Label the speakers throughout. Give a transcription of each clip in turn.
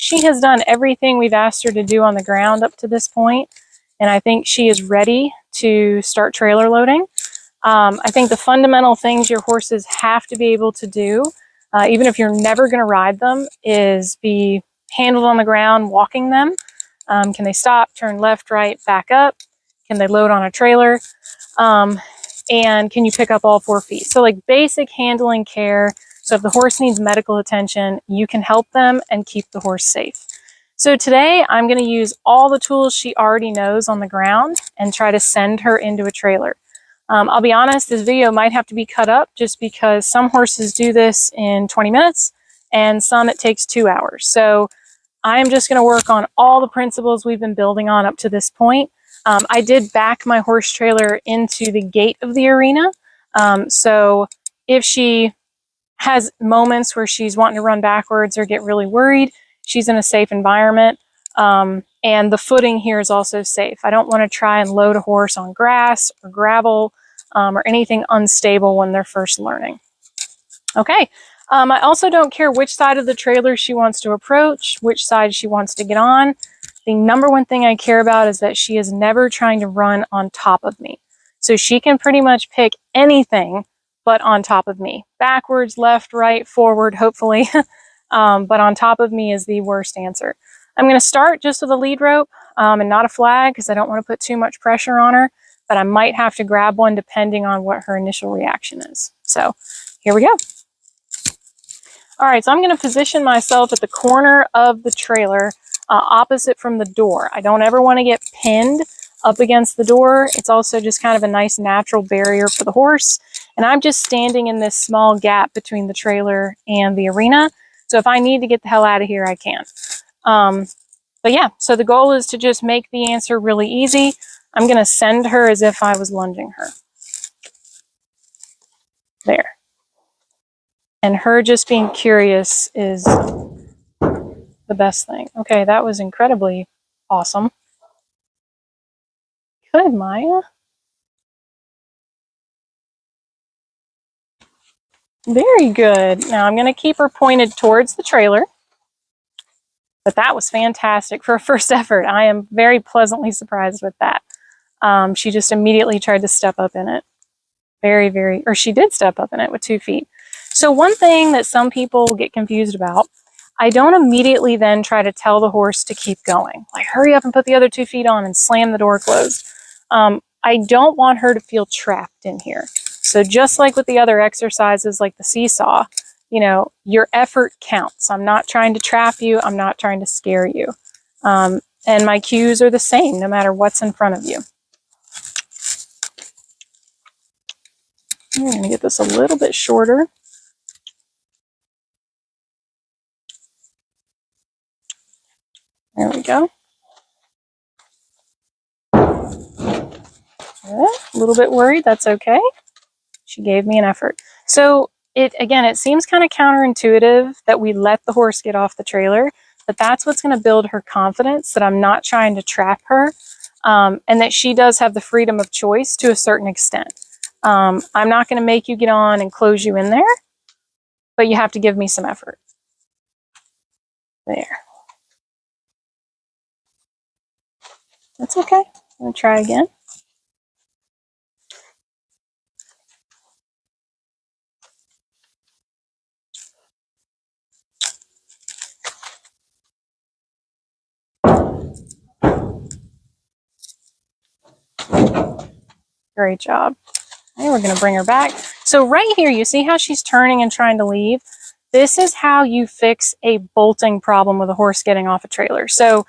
Speaker 1: she has done everything we've asked her to do on the ground up to this point, and I think she is ready to start trailer loading. I think the fundamental things your horses have to be able to do, even if you're never going to ride them, is be handled on the ground, walking them. Can they stop, turn left, right, back up? Can they load on a trailer? And can you pick up all 4 feet? So like basic handling care. So if the horse needs medical attention, you can help them and keep the horse safe. So today I'm going to use all the tools she already knows on the ground and try to send her into a trailer. I'll be honest, this video might have to be cut up just because some horses do this in 20 minutes and some it takes 2 hours. So I'm just going to work on all the principles we've been building on up to this point. I did back my horse trailer into the gate of the arena. So if she has moments where she's wanting to run backwards or get really worried, she's in a safe environment. And the footing here is also safe. I don't want to try and load a horse on grass or gravel or anything unstable when they're first learning. Okay. I also don't care which side of the trailer she wants to approach, which side she wants to get on. The number one thing I care about is that she is never trying to run on top of me. So she can pretty much pick anything but on top of me. Backwards, left, right, forward, hopefully. But on top of me is the worst answer. I'm going to start just with a lead rope and not a flag because I don't want to put too much pressure on her, but I might have to grab one depending on what her initial reaction is. So here we go. All right, so I'm going to position myself at the corner of the trailer opposite from the door. I don't ever want to get pinned up against the door. It's also just kind of a nice natural barrier for the horse. And I'm just standing in this small gap between the trailer and the arena. So if I need to get the hell out of here, I can. But yeah, so the goal is to just make the answer really easy. I'm going to send her as if I was lunging her. There. And her just being curious is the best thing. Okay, that was incredibly awesome. Good, Maya. Very good. Now I'm going to keep her pointed towards the trailer. But that was fantastic for a first effort. I am very pleasantly surprised with that. She just immediately tried to step up in it. Or she did step up in it with 2 feet. So one thing that some people get confused about, I don't immediately then try to tell the horse to keep going. Like, hurry up and put the other 2 feet on and slam the door closed. I don't want her to feel trapped in here. So just like with the other exercises, like the seesaw, you know, your effort counts. I'm not trying to trap you. I'm not trying to scare you. And my cues are the same, no matter what's in front of you. I'm going to get this a little bit shorter. There we go. A little bit worried. That's okay. She gave me an effort. So it seems kind of counterintuitive that we let the horse get off the trailer, but that's what's going to build her confidence that I'm not trying to trap her, and that she does have the freedom of choice to a certain extent. I'm not going to make you get on and close you in there, but you have to give me some effort. There. That's okay. I'm going to try again. Great job. And we're going to bring her back. So right here, you see how she's turning and trying to leave? This is how you fix a bolting problem with a horse getting off a trailer. So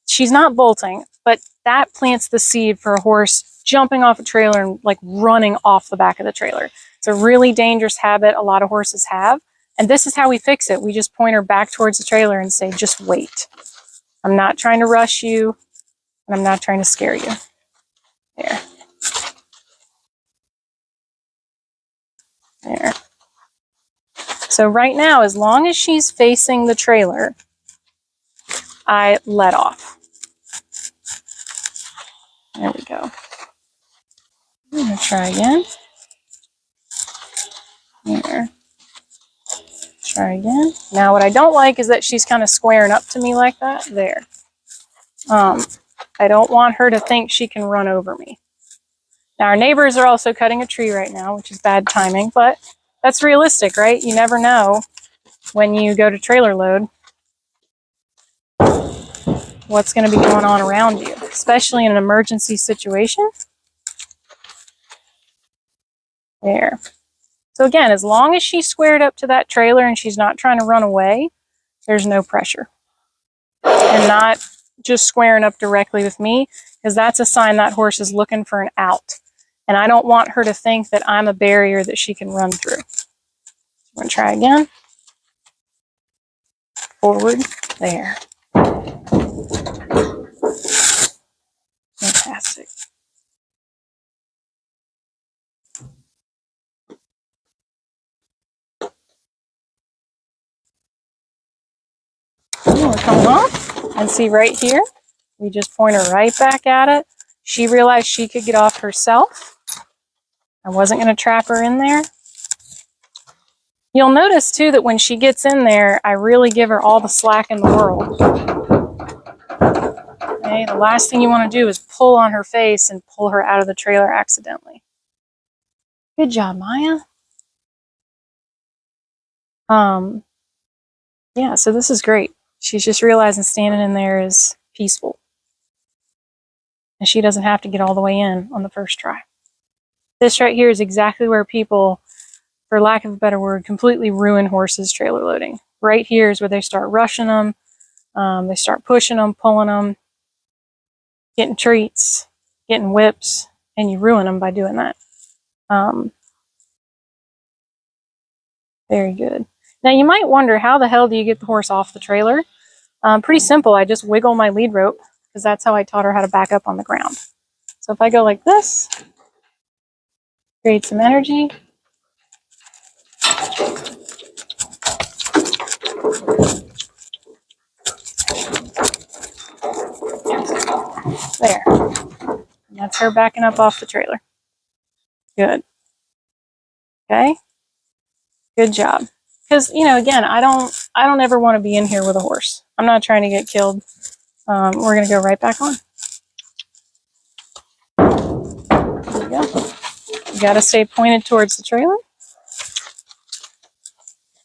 Speaker 1: she's not bolting, but that plants the seed for a horse jumping off a trailer and like running off the back of the trailer. It's a really dangerous habit a lot of horses have. And this is how we fix it. We just point her back towards the trailer and say, just wait. I'm not trying to rush you, and I'm not trying to scare you. There. There. So right now, as long as she's facing the trailer, I let off. There we go. I'm going to try again. There. Try again. Now what I don't like is that she's kind of squaring up to me like that. There. I don't want her to think she can run over me. Now our neighbors are also cutting a tree right now, which is bad timing, but that's realistic, right? You never know when you go to trailer load what's going to be going on around you, especially in an emergency situation. There. So again, as long as she's squared up to that trailer and she's not trying to run away, there's no pressure. And not just squaring up directly with me, because that's a sign that horse is looking for an out. And I don't want her to think that I'm a barrier that she can run through. I'm going to try again. Forward. There. Fantastic. We're coming off, and see right here, we just point her right back at it. She realized she could get off herself. I wasn't going to trap her in there. You'll notice too that when she gets in there, I really give her all the slack in the world. Okay, the last thing you want to do is pull on her face and pull her out of the trailer accidentally. Good job, Maya. Yeah, so this is great. She's just realizing standing in there is peaceful. And she doesn't have to get all the way in on the first try. This right here is exactly where people, for lack of a better word, completely ruin horses trailer loading. Right here is where they start rushing them. They start pushing them, pulling them, getting treats, getting whips, and you ruin them by doing that. Very good. Now you might wonder, how the hell do you get the horse off the trailer? Pretty simple. I just wiggle my lead rope, because that's how I taught her how to back up on the ground. So if I go like this, create some energy. There. And that's her backing up off the trailer. Good. Okay. Good job. Because, you know, again, I don't ever want to be in here with a horse. I'm not trying to get killed. We're going to go right back on. There you go. You got to stay pointed towards the trailer.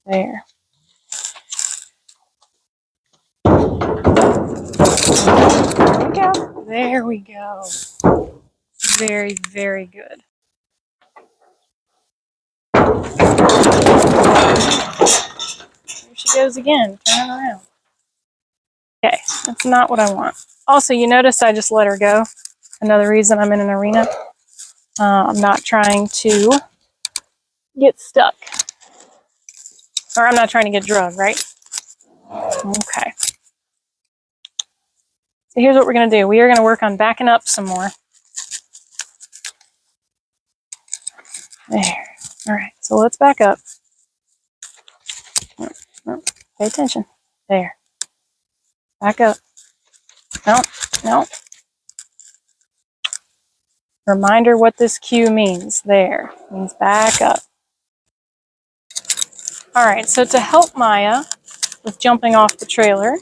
Speaker 1: There. There we go. There we go. Very, very good. Here she goes again, turning around. Okay, that's not what I want. Also, you notice I just let her go. Another reason I'm in an arena. I'm not trying to get stuck. Or I'm not trying to get drugged, right? Okay. So here's what we're going to do. We are going to work on backing up some more. There. All right, so let's back up. Pay attention. There. Back up. No, no. Reminder what this cue means. There. It means back up. All right, so to help Maya with jumping off the trailer,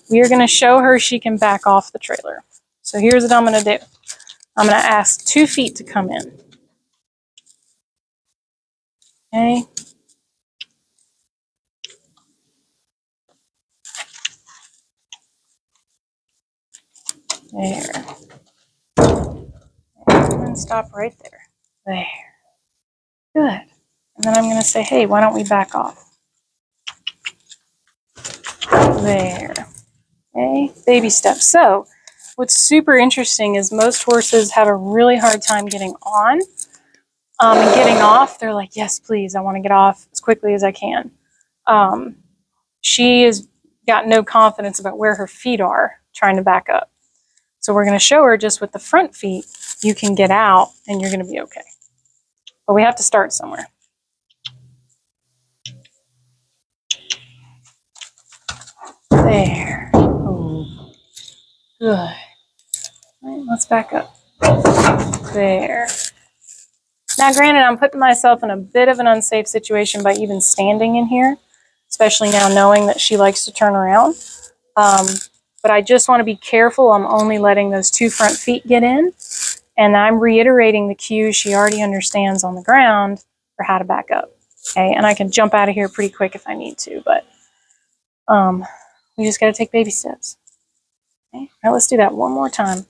Speaker 1: we are going to show her she can back off the trailer. So here's what I'm going to do. I'm going to ask 2 feet to come in. Okay. There. And stop right there. There. Good. And then I'm going to say, hey, why don't we back off? There. Okay. Baby steps. So what's super interesting is most horses have a really hard time getting on and getting off. They're like, yes, please, I want to get off as quickly as I can. She has got no confidence about where her feet are trying to back up. So we're going to show her just with the front feet, you can get out and you're going to be okay. But we have to start somewhere. There. Oh. Good. All right, let's back up. There. Now, granted, I'm putting myself in a bit of an unsafe situation by even standing in here. especially now knowing that she likes to turn around. But I just want to be careful. I'm only letting those 2 front feet get in, and I'm reiterating the cues she already understands on the ground for how to back up. Okay, and I can jump out of here pretty quick if I need to, but we just got to take baby steps. Okay, all right, let's do that one more time.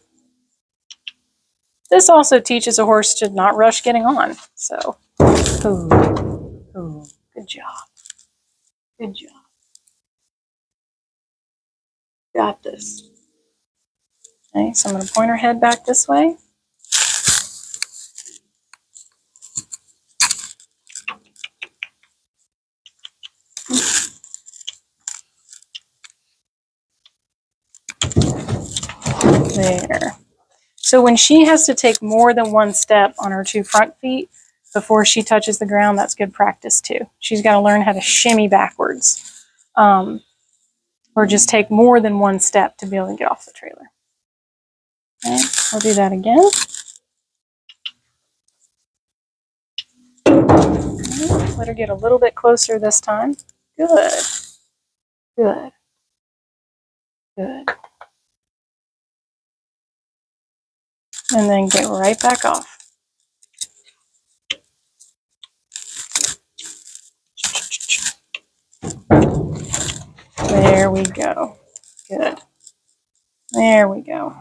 Speaker 1: This also teaches a horse to not rush getting on. So, ooh, good job. Good job. Got this. Okay, so I'm going to point her head back this way. There. So when she has to take more than 1 step on her 2 front feet before she touches the ground, that's good practice too. She's got to learn how to shimmy backwards, or just take more than 1 step to be able to get off the trailer. Okay, we'll do that again. Okay, let her get a little bit closer this time. Good. Good. Good. And then get right back off. There we go. Good. There we go.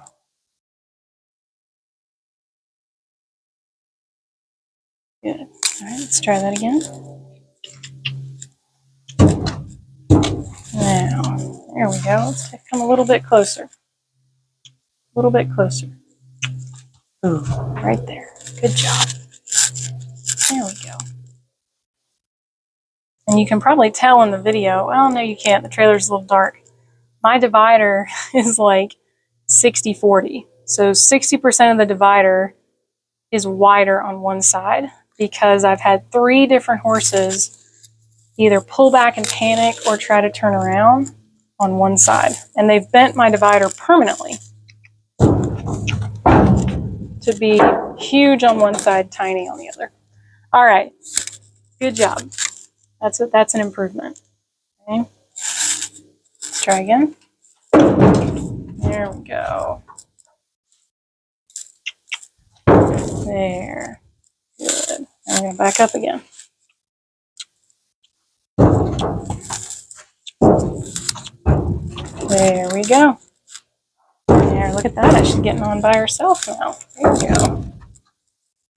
Speaker 1: Good. All right, let's try that again. Now, there we go. Let's come a little bit closer. A little bit closer. Ooh, right there. Good job. There we go. And you can probably tell in the video, well, no, you can't. The trailer's a little dark. My divider is like 60-40. So 60% of the divider is wider on one side because I've had 3 different horses either pull back and panic or try to turn around on one side. And they've bent my divider permanently to be huge on one side, tiny on the other. All right, good job. That's an improvement. Okay, let's try again. There we go. There, good. I'm gonna back up again. There we go. There, look at that. She's getting on by herself now. There we go.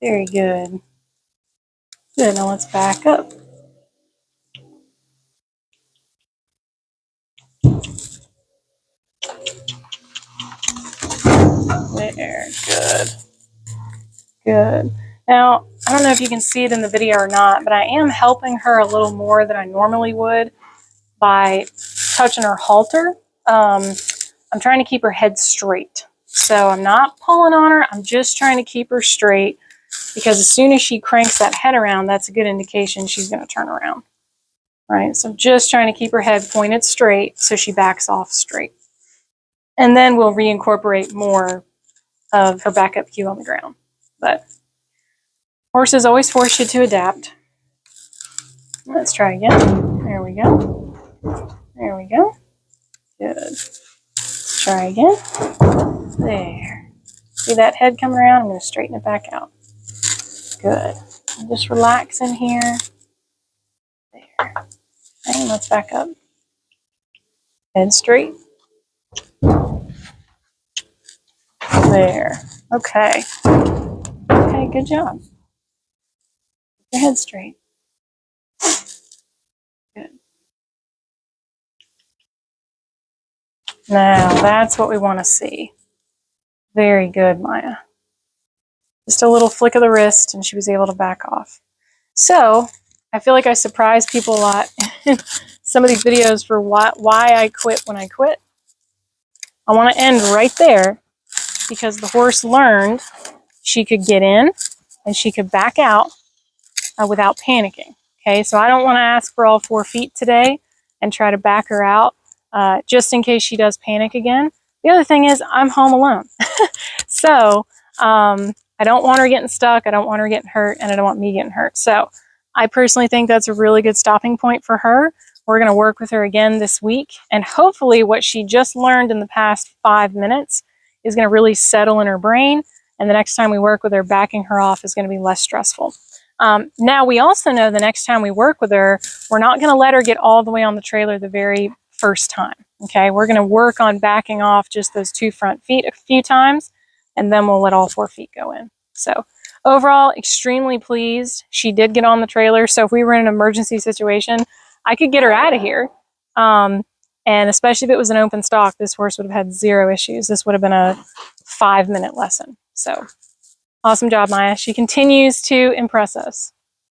Speaker 1: Very good. Good, now let's back up. There, good. Good. Now, I don't know if you can see it in the video or not, but I am helping her a little more than I normally would by touching her halter. I'm trying to keep her head straight. So I'm not pulling on her, I'm just trying to keep her straight because as soon as she cranks that head around, that's a good indication she's going to turn around. All right, so I'm just trying to keep her head pointed straight so she backs off straight. And then we'll reincorporate more of her backup cue on the ground. But horses always force you to adapt. Let's try again. There we go. There we go. Good. Let's try again. There. See that head come around? I'm going to straighten it back out. Good. And just relax in here. There. And let's back up. Head straight. There. Okay. Okay, good job. Keep your head straight. Good. Now, that's what we want to see. Very good, Maya. Just a little flick of the wrist, and she was able to back off. So, I feel like I surprise people a lot in some of these videos for why I quit when I quit. I want to end right there because the horse learned she could get in and she could back out without panicking. Okay, so I don't want to ask for all 4 feet today and try to back her out just in case she does panic again. The other thing is I'm home alone. So I don't want her getting stuck, I don't want her getting hurt, and I don't want me getting hurt. So I personally think that's a really good stopping point for her. We're going to work with her again this week, and hopefully what she just learned in the past 5 minutes is going to really settle in her brain, and the next time we work with her, backing her off is going to be less stressful. Now, we also know the next time we work with her, we're not going to let her get all the way on the trailer the very first time. Okay, we're going to work on backing off just those 2 front feet a few times, and then we'll let all 4 feet go in. So overall, extremely pleased. She did get on the trailer, so if we were in an emergency situation, I could get her out of here. And especially if it was an open stock, this horse would have had 0 issues. This would have been a 5-minute lesson. So awesome job, Maya. She continues to impress us.